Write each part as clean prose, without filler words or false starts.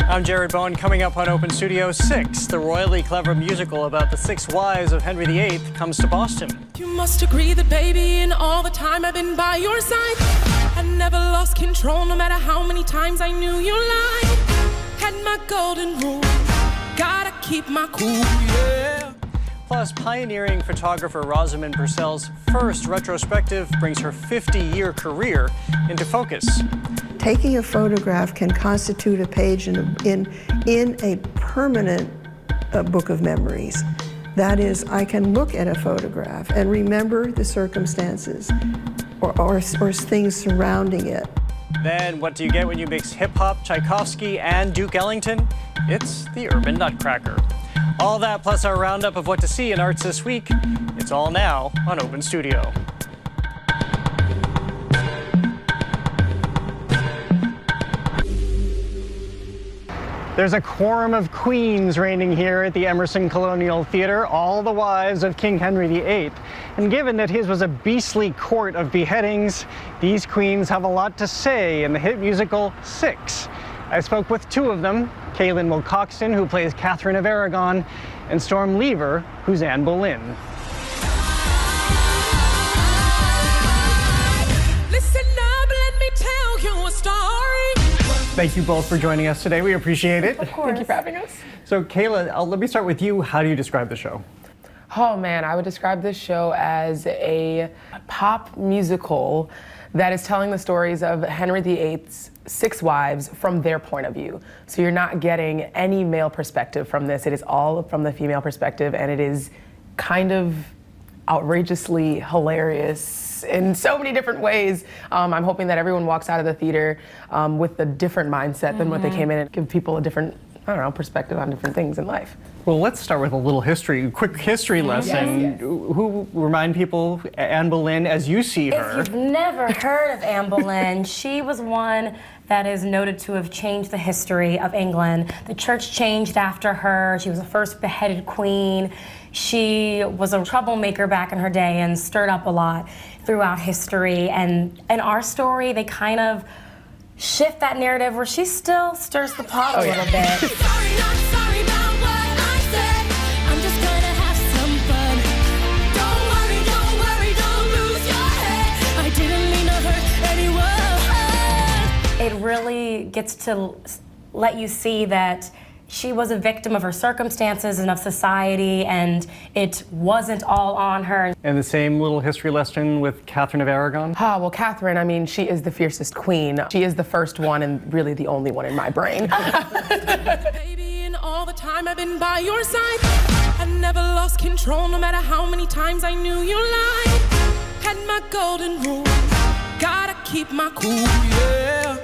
I'm Jared Bowen. Coming up on Open Studio 6, the royally clever musical about the 6 wives of Henry VIII comes to Boston. You must agree that, baby, in all the time I've been by your side, I never lost control, no matter how many times I knew you lied. Had my golden rule, gotta keep my cool, yeah. Plus, pioneering photographer Rosamond Purcell's first retrospective brings her 50-year career into focus. Taking a photograph can constitute a page in a permanent book of memories. That is, I can look at a photograph and remember the circumstances or things surrounding it. Then what do you get when you mix hip-hop, Tchaikovsky, and Duke Ellington? It's the Urban Nutcracker. All that plus our roundup of what to see in arts this week. It's all now on Open Studio. There's a quorum of queens reigning here at the Emerson Colonial Theatre, all the wives of King Henry VIII. And given that his was a beastly court of beheadings, these queens have a lot to say in the hit musical 6. I spoke with 2 of them, Kaylin Wilcoxon, who plays Catherine of Aragon, and Storm Lever, who's Anne Boleyn. Listen up, let me tell you a story. Thank you both for joining us today. We appreciate it. Of course. Thank you for having us. So Kayla, let me start with you. How do you describe the show? Oh man, I would describe this show as a pop musical that is telling the stories of Henry VIII's 6 wives from their point of view. So you're not getting any male perspective from this. It is all from the female perspective, and it is kind of outrageously hilarious in so many different ways. I'm hoping that everyone walks out of the theater with a different mindset than what they came in, and give people a different, I don't know, perspective on different things in life. Well, let's start with a little history, quick history lesson. Yes. Who remind people Anne Boleyn as you see her? If you've never heard of Anne Boleyn, she was one that is noted to have changed the history of England. The church changed after her. She was the first beheaded queen. She was a troublemaker back in her day and stirred up a lot throughout history. And in our story, they kind of shift that narrative where she still stirs the pot a little bit. Sorry, not sorry about what I said. I'm just gonna have some fun. Don't worry, don't lose your head. I didn't mean to hurt anyone. It really gets to let you see that she was a victim of her circumstances and of society, and it wasn't all on her. And the same little history lesson with Catherine of Aragon? Well, Catherine, I mean, she is the fiercest queen. She is the first one and really the only one in my brain. Baby, in all the time I've been by your side, I never lost control, no matter how many times I knew you lied. Had my golden rule, gotta keep my cool, yeah.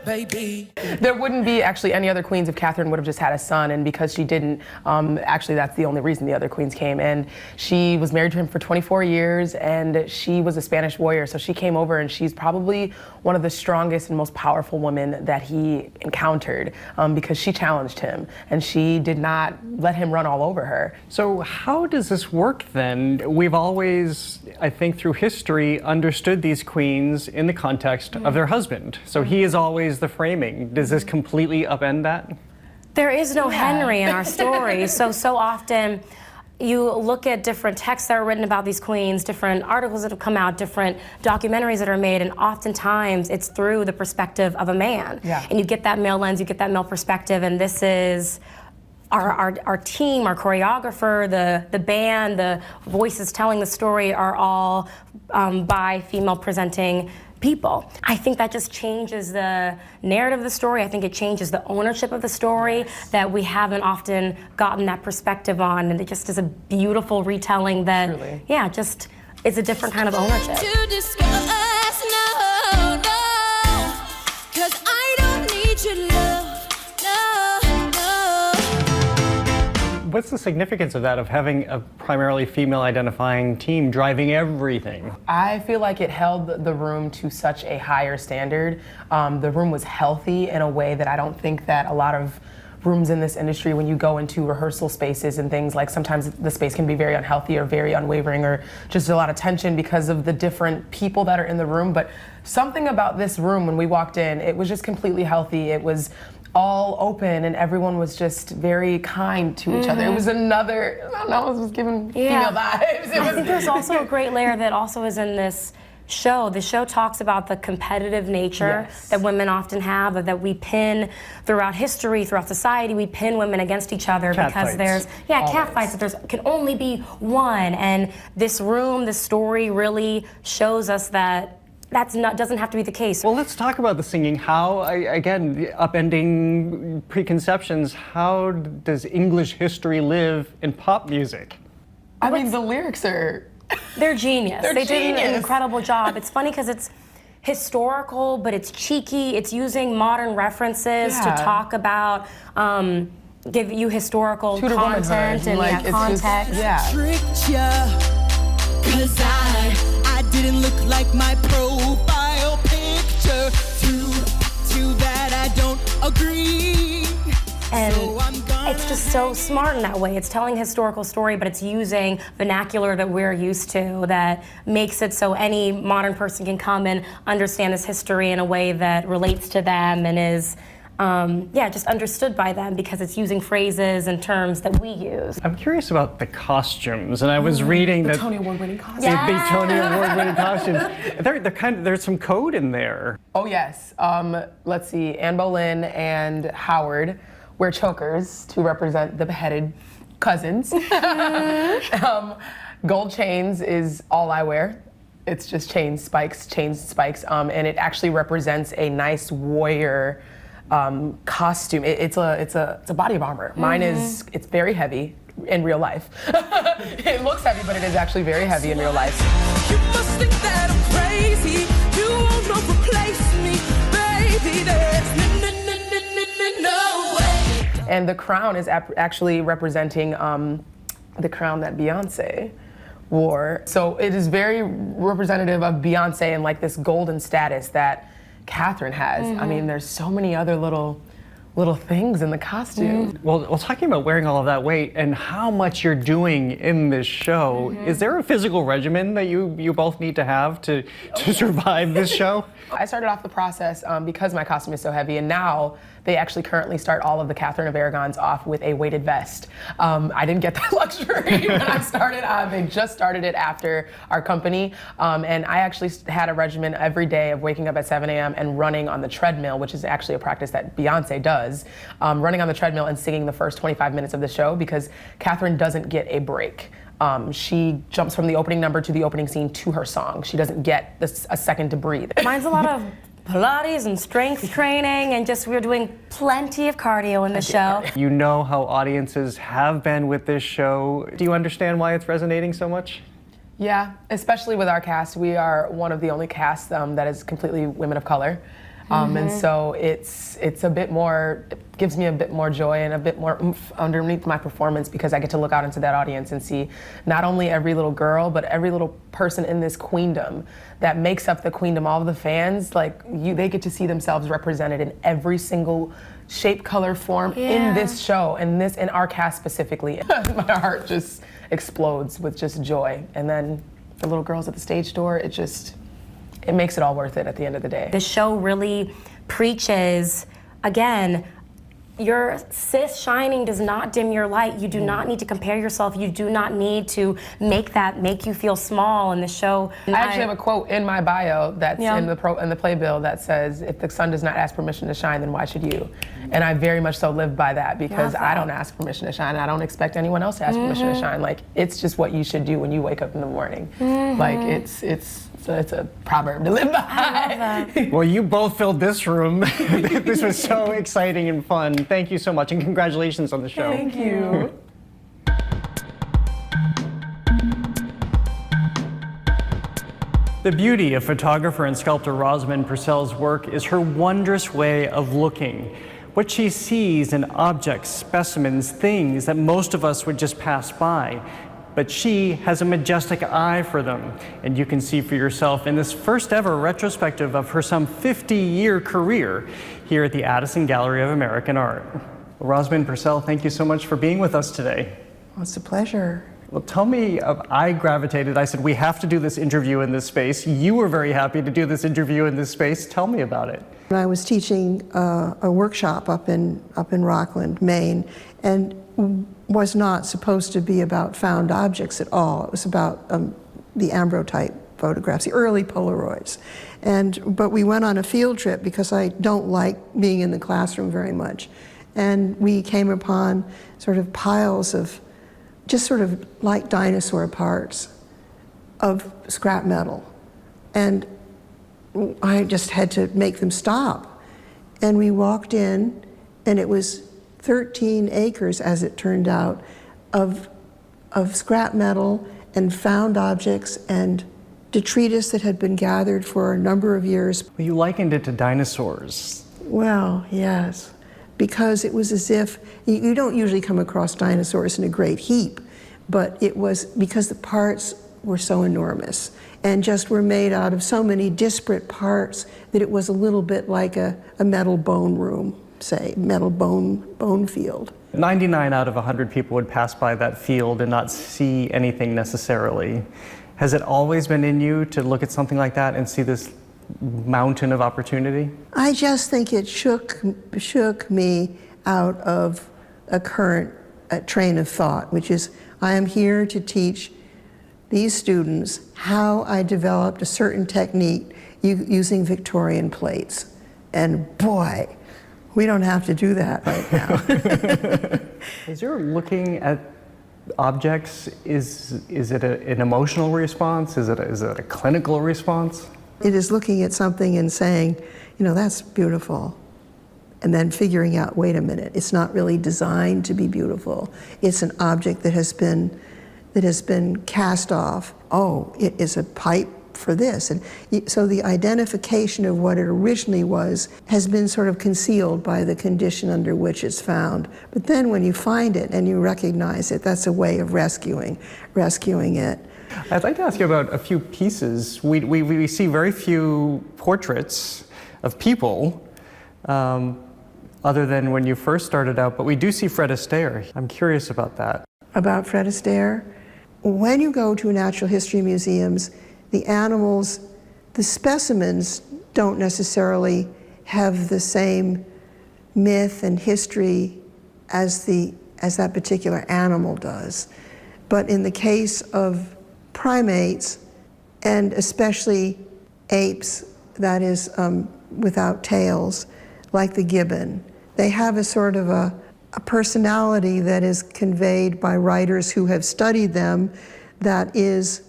Baby. There wouldn't be actually any other queens if Catherine would have just had a son, and because she didn't, actually that's the only reason the other queens came. And she was married to him for 24 years, and she was a Spanish warrior, so she came over, and she's probably one of the strongest and most powerful women that he encountered, because she challenged him, and she did not let him run all over her. So how does this work then? We've always, I think through history, understood these queens in the context of their husband. So he is always the framing. Does this completely upend that? There is no Henry in our story, so often you look at different texts that are written about these queens, different articles that have come out, different documentaries that are made, and oftentimes it's through the perspective of a man. Yeah. And you get that male lens, you get that male perspective, and this is our team, our choreographer, the band, the voices telling the story are all by female presenting people. I think that just changes the narrative of the story. I think it changes the ownership of the story that we haven't often gotten that perspective on, and it just is a beautiful retelling that, Truly. yeah, just it's a different kind of ownership. To discuss, no, 'cause I don't need your love, no. What's the significance of that, of having a primarily female identifying team driving everything? I feel like it held the room to such a higher standard. The room was healthy in a way that I don't think that a lot of rooms in this industry, when you go into rehearsal spaces and things, like sometimes the space can be very unhealthy or very unwavering or just a lot of tension because of the different people that are in the room. But something about this room when we walked in, it was just completely healthy. It was all open, and everyone was just very kind to each other. It was another, I don't know, it was giving female vibes. I think there's also a great layer that also is in this show. The show talks about the competitive nature that women often have, that we pin throughout history, throughout society. We pin women against each other because there's cat fights. That there can only be one, and this room, this story really shows us that doesn't have to be the case. Well, let's talk about the singing. How, again, upending preconceptions, how does English history live in pop music? I mean, the lyrics are... They're genius. They did an incredible job. It's funny because it's historical, but it's cheeky. It's using modern references to talk about, give you historical content and context. Cause I didn't look like my profile picture. To that I don't agree. And it's just so smart in that way. It's telling a historical story, but it's using vernacular that we're used to that makes it so any modern person can come and understand this history in a way that relates to them and is just understood by them because it's using phrases and terms that we use. I'm curious about the costumes, and I was reading that Tony Award-winning costumes. the Tony Award-winning costumes. There's some code in there. Oh yes. Let's see. Anne Boleyn and Howard wear chokers to represent the beheaded cousins. Gold chains is all I wear. It's just chains, spikes, and it actually represents a nice warrior costume. It's a body of armor. Mine is, it's very heavy in real life. It looks heavy, but it is actually very heavy in real life. You must think that I'm crazy. You won't know replace me, baby. There's no way. And the crown is actually representing the crown that Beyonce wore. So it is very representative of Beyonce and like this golden status that Catherine has. I mean, there's so many other little things in the costume. Well, talking about wearing all of that weight and how much you're doing in this show, is there a physical regimen that you both need to have to survive this show? I started off the process because my costume is so heavy, and now they actually currently start all of the Catherine of Aragons off with a weighted vest. I didn't get that luxury when I started. They just started it after our company, and I actually had a regimen every day of waking up at 7 a.m. and running on the treadmill, which is actually a practice that Beyonce does, running on the treadmill and singing the first 25 minutes of the show because Catherine doesn't get a break. She jumps from the opening number to the opening scene to her song. She doesn't get a second to breathe. Mine's a lot of Pilates and strength training, and just we're doing plenty of cardio in the show. You know how audiences have been with this show. Do you understand why it's resonating so much? Yeah, especially with our cast. We are one of the only casts that is completely women of color. And so it's a bit more, it gives me a bit more joy and a bit more oomph underneath my performance because I get to look out into that audience and see not only every little girl, but every little person in this queendom that makes up the queendom. All of the fans, they get to see themselves represented in every single shape, color, form in this show, and in our cast specifically. My heart just explodes with just joy. And then the little girls at the stage door, it makes it all worth it at the end of the day. The show really preaches, again, your cis shining does not dim your light. You do not need to compare yourself. You do not need to make you feel small in the show. I actually have a quote in my bio that's in the playbill that says, if the sun does not ask permission to shine, then why should you? And I very much so live by that because I don't ask permission to shine. I don't expect anyone else to ask permission to shine. Like, it's just what you should do when you wake up in the morning. Like, it's a proverb to live by. I love that. Well, you both filled this room. This was so exciting and fun. Thank you so much, and congratulations on the show. Thank you. The beauty of photographer and sculptor Rosamond Purcell's work is her wondrous way of looking. What she sees in objects, specimens, things that most of us would just pass by. But she has a majestic eye for them, and you can see for yourself in this first ever retrospective of her some 50-year career here at the Addison Gallery of American Art. Rosamond Purcell, thank you so much for being with us today. Well, it's a pleasure. Well, tell me, I gravitated, I said, we have to do this interview in this space. You were very happy to do this interview in this space. Tell me about it. I was teaching a workshop up in Rockland, Maine, and was not supposed to be about found objects at all. It was about the ambrotype photographs, the early Polaroids. But we went on a field trip because I don't like being in the classroom very much. And we came upon sort of piles of just sort of like dinosaur parts of scrap metal. And I just had to make them stop. And we walked in, and it was 13 acres, as it turned out, of scrap metal and found objects and detritus that had been gathered for a number of years. Well, you likened it to dinosaurs. Well, yes, because it was as if, you don't usually come across dinosaurs in a great heap, but it was because the parts were so enormous and just were made out of so many disparate parts that it was a little bit like a metal bone room, say, metal bone field. 99 out of 100 people would pass by that field and not see anything necessarily. Has it always been in you to look at something like that and see this mountain of opportunity? I just think it shook me out of a current train of thought, which is I am here to teach these students how I developed a certain technique using Victorian plates. And boy, we don't have to do that right now. As you're looking at objects, is it an emotional response? Is it a clinical response? It is looking at something and saying, you know, that's beautiful. And then figuring out, wait a minute, it's not really designed to be beautiful. It's an object that has been cast off. Oh, it is a pipe for this. And so the identification of what it originally was has been sort of concealed by the condition under which it's found. But then when you find it and you recognize it, that's a way of rescuing it. I'd like to ask you about a few pieces. We see very few portraits of people, other than when you first started out, but we do see Fred Astaire. I'm curious about that. About Fred Astaire? When you go to natural history museums, the animals, the specimens don't necessarily have the same myth and history as that particular animal does. But in the case of primates, and especially apes, that is without tails, like the gibbon, they have a sort of a personality that is conveyed by writers who have studied them that is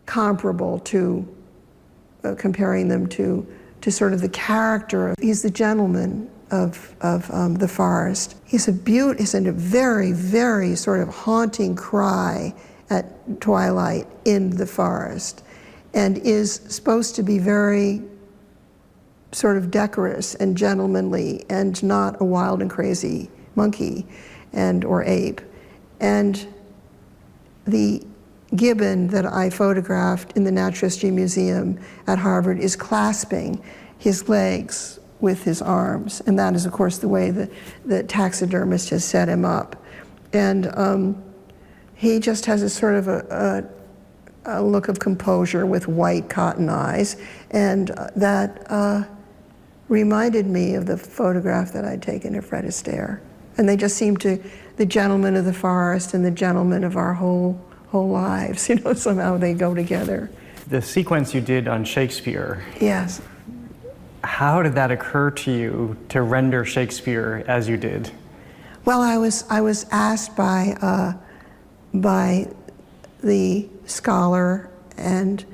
comparable to comparing them to sort of the character. He's the gentleman of the forest. He's a very, very sort of haunting cry at twilight in the forest, and is supposed to be very sort of decorous and gentlemanly and not a wild and crazy monkey or ape. And the gibbon that I photographed in the Natural History Museum at Harvard is clasping his legs with his arms. And that is, of course, the way the taxidermist has set him up. And he just has a sort of a look of composure with white cotton eyes. And that reminded me of the photograph that I'd taken of Fred Astaire. And they just seem to, the gentleman of the forest and the gentleman of our whole lives, you know, somehow they go together. The sequence you did on Shakespeare. Yes. How did that occur to you to render Shakespeare as you did? Well, I was asked by the scholar and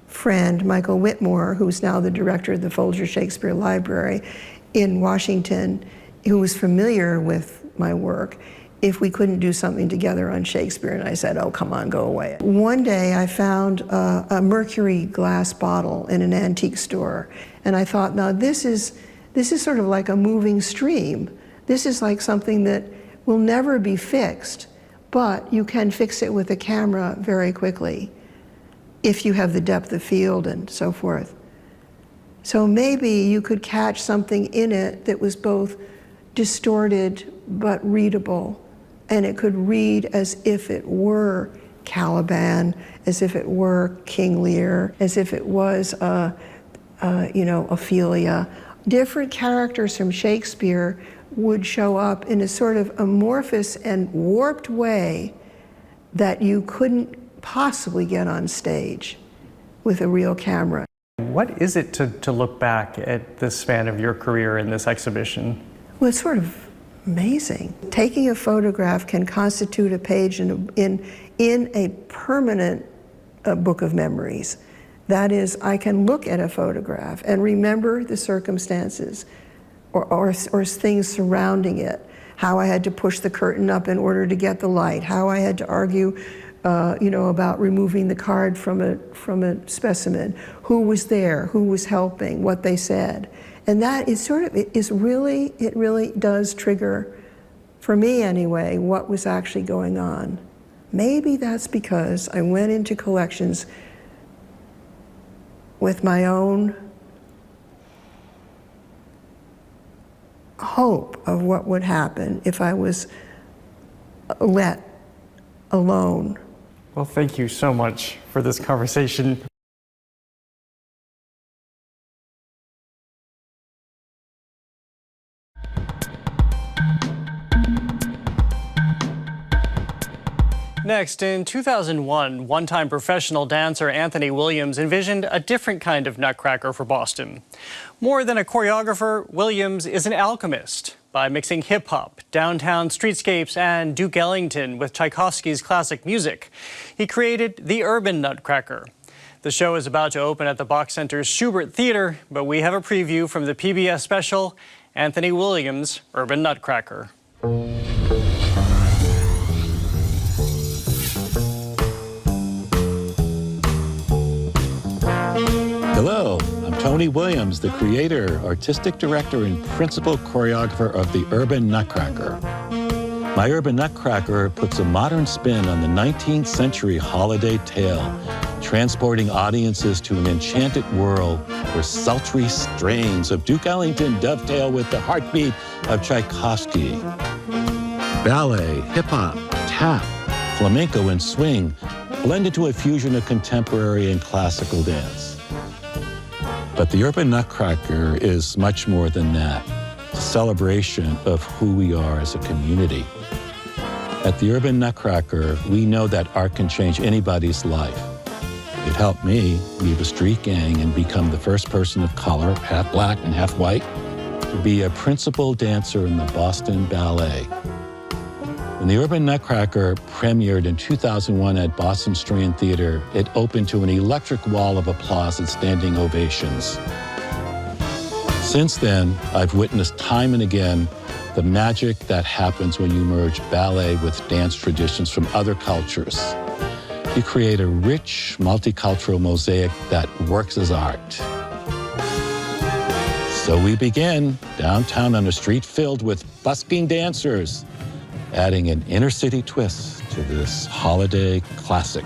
friend Michael Whitmore, who's now the director of the Folger Shakespeare Library in Washington, who was familiar with my work, if we couldn't do something together on Shakespeare. And I said, oh, come on, go away. One day I found a mercury glass bottle in an antique store. And I thought, now this is sort of like a moving stream. This is like something that will never be fixed, but you can fix it with a camera very quickly if you have the depth of field and so forth. So maybe you could catch something in it that was both distorted but readable. and it could read as if it were Caliban, as if it were King Lear, as if it was, Ophelia. Different characters from Shakespeare would show up in a sort of amorphous and warped way that you couldn't possibly get on stage with a real camera. What is it to look back at the span of your career in this exhibition? Well, it's sort of amazing. Taking a photograph can constitute a page in a permanent book of memories. That is, I can look at a photograph and remember the circumstances or things surrounding it, how I had to push the curtain up in order to get the light, how I had to argue about removing the card from a specimen, who was there, who was helping, what they said. And that is it really does trigger, for me anyway, what was actually going on. Maybe that's because I went into collections with my own hope of what would happen if I was let alone. Well, thank you so much for this conversation. Next, in 2001, one-time professional dancer Anthony Williams envisioned a different kind of nutcracker for Boston. More than a choreographer, Williams is an alchemist. By mixing hip-hop, downtown streetscapes, and Duke Ellington with Tchaikovsky's classic music, he created the Urban Nutcracker. The show is about to open at the Boch Center Shubert Theatre, but we have a preview from the PBS special, Anthony Williams' Urban Nutcracker. Hello, I'm Tony Williams, the creator, artistic director, and principal choreographer of the Urban Nutcracker. My Urban Nutcracker puts a modern spin on the 19th century holiday tale, transporting audiences to an enchanted world where sultry strains of Duke Ellington dovetail with the heartbeat of Tchaikovsky. Ballet, hip-hop, tap, flamenco, and swing blend into a fusion of contemporary and classical dance. But the Urban Nutcracker is much more than that. It's a celebration of who we are as a community. At the Urban Nutcracker, we know that art can change anybody's life. It helped me leave a street gang and become the first person of color, half black and half white, to be a principal dancer in the Boston Ballet. When the Urban Nutcracker premiered in 2001 at Boston Strand Theatre, it opened to an electric wall of applause and standing ovations. Since then, I've witnessed time and again the magic that happens when you merge ballet with dance traditions from other cultures. You create a rich, multicultural mosaic that works as art. So we begin downtown on a street filled with busking dancers, adding an inner city twist to this holiday classic.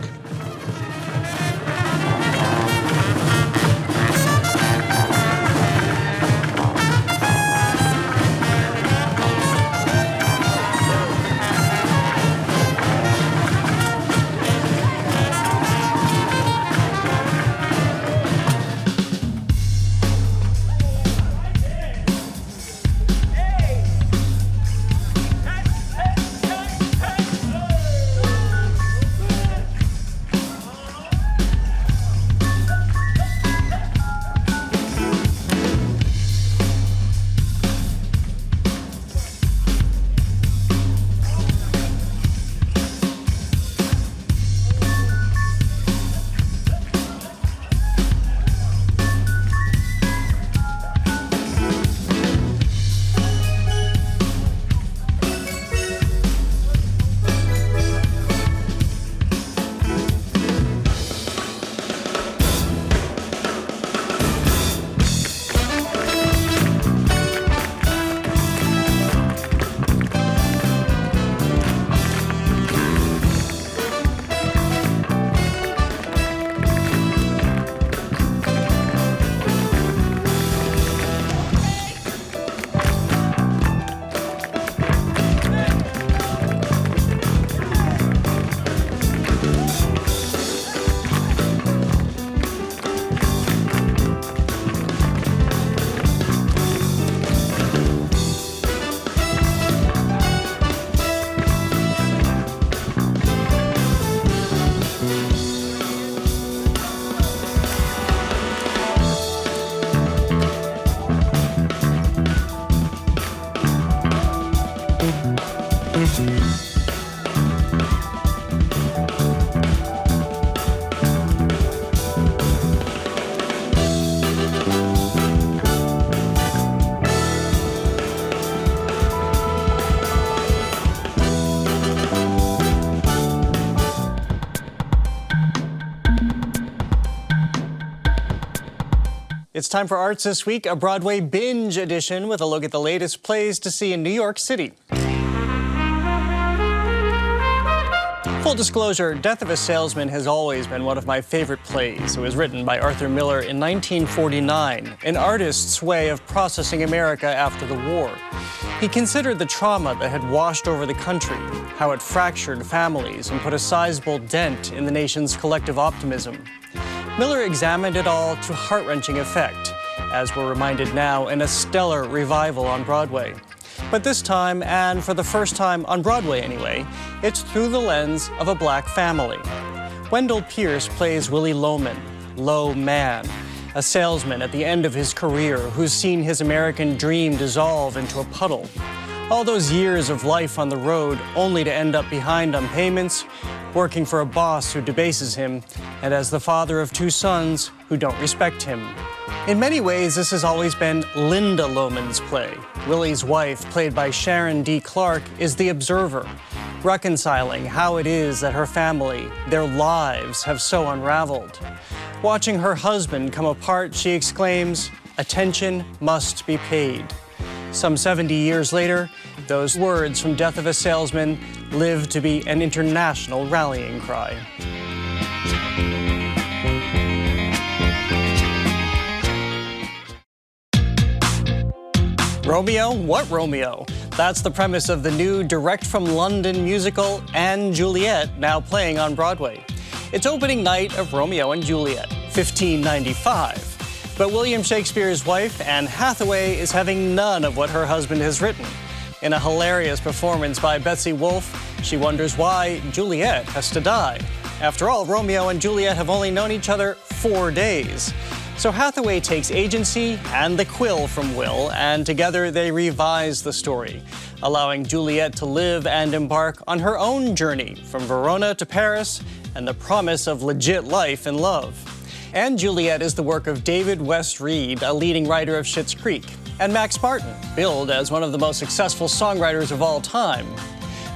It's time for Arts This Week, a Broadway binge edition with a look at the latest plays to see in New York City. Full disclosure, Death of a Salesman has always been one of my favorite plays. It was written by Arthur Miller in 1949, an artist's way of processing America after the war. He considered the trauma that had washed over the country, how it fractured families and put a sizable dent in the nation's collective optimism. Miller examined it all to heart-wrenching effect, as we're reminded now in a stellar revival on Broadway. But this time, and for the first time on Broadway anyway, it's through the lens of a black family. Wendell Pierce plays Willie Loman, Low Man, a salesman at the end of his career who's seen his American dream dissolve into a puddle. All those years of life on the road only to end up behind on payments, working for a boss who debases him, and as the father of two sons who don't respect him. In many ways, this has always been Linda Loman's play. Willie's wife, played by Sharon D. Clarke, is the observer, reconciling how it is that her family, their lives, have so unraveled. Watching her husband come apart, she exclaims, "Attention must be paid." Some 70 years later, those words from Death of a Salesman live to be an international rallying cry. Romeo? What Romeo? That's the premise of the new direct-from-London musical & Juliet, now playing on Broadway. It's opening night of Romeo and Juliet, 1595. But William Shakespeare's wife, Anne Hathaway, is having none of what her husband has written. In a hilarious performance by Betsy Wolfe, she wonders why Juliet has to die. After all, Romeo and Juliet have only known each other 4 days. So Hathaway takes agency and the quill from Will, and together they revise the story, allowing Juliet to live and embark on her own journey from Verona to Paris and the promise of legit life and love. And Juliet is the work of David West Reed, a leading writer of Schitt's Creek, and Max Martin, billed as one of the most successful songwriters of all time.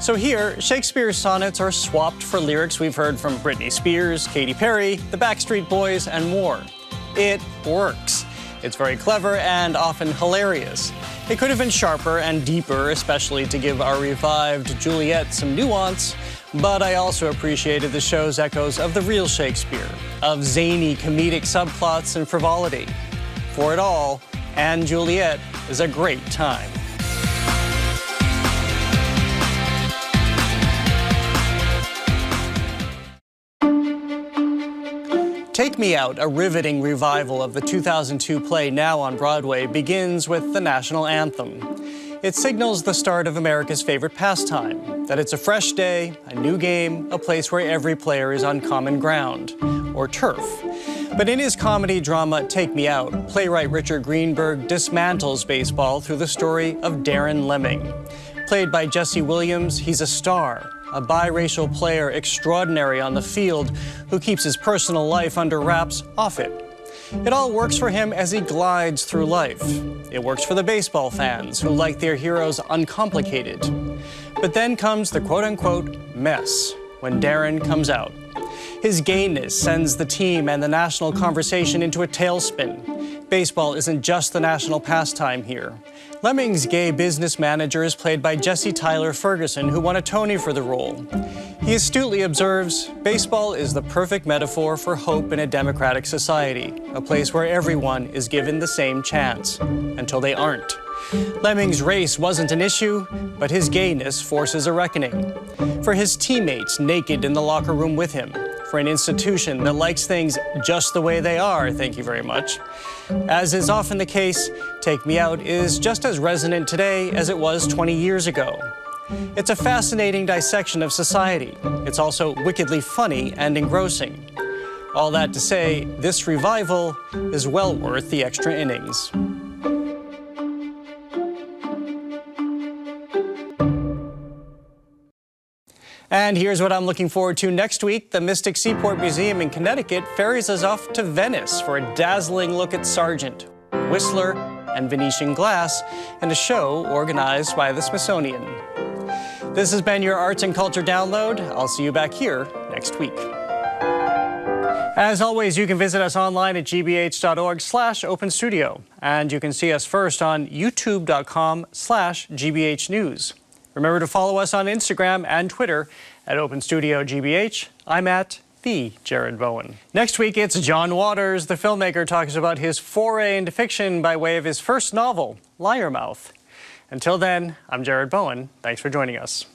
So here, Shakespeare's sonnets are swapped for lyrics we've heard from Britney Spears, Katy Perry, the Backstreet Boys, and more. It works. It's very clever and often hilarious. It could have been sharper and deeper, especially to give our revived Juliet some nuance, but I also appreciated the show's echoes of the real Shakespeare, of zany comedic subplots and frivolity. For it all, & Juliet is a great time. Take Me Out, a riveting revival of the 2002 play now on Broadway, begins with the national anthem. It signals the start of America's favorite pastime, that it's a fresh day, a new game, a place where every player is on common ground, or turf. But in his comedy drama Take Me Out, playwright Richard Greenberg dismantles baseball through the story of Darren Lemming. Played by Jesse Williams, he's a star, a biracial player extraordinary on the field who keeps his personal life under wraps off it. It all works for him as he glides through life. It works for the baseball fans who like their heroes uncomplicated. But then comes the quote-unquote mess when Darren comes out. His gayness sends the team and the national conversation into a tailspin. Baseball isn't just the national pastime here. Lemming's gay business manager is played by Jesse Tyler Ferguson, who won a Tony for the role. He astutely observes, baseball is the perfect metaphor for hope in a democratic society, a place where everyone is given the same chance, until they aren't. Lemming's race wasn't an issue, but his gayness forces a reckoning. For his teammates naked in the locker room with him, for an institution that likes things just the way they are, thank you very much. As is often the case, Take Me Out is just as resonant today as it was 20 years ago. It's a fascinating dissection of society. It's also wickedly funny and engrossing. All that to say, this revival is well worth the extra innings. And here's what I'm looking forward to next week. The Mystic Seaport Museum in Connecticut ferries us off to Venice for a dazzling look at Sargent, Whistler, and Venetian glass in a show organized by the Smithsonian. This has been your Arts and Culture Download. I'll see you back here next week. As always, you can visit us online at gbh.org/openstudio, and you can see us first on youtube.com/gbhnews. Remember to follow us on Instagram and Twitter at Open Studio GBH. I'm at the Jared Bowen. Next week, it's John Waters, the filmmaker, talks about his foray into fiction by way of his first novel, Liarmouth. Until then, I'm Jared Bowen. Thanks for joining us.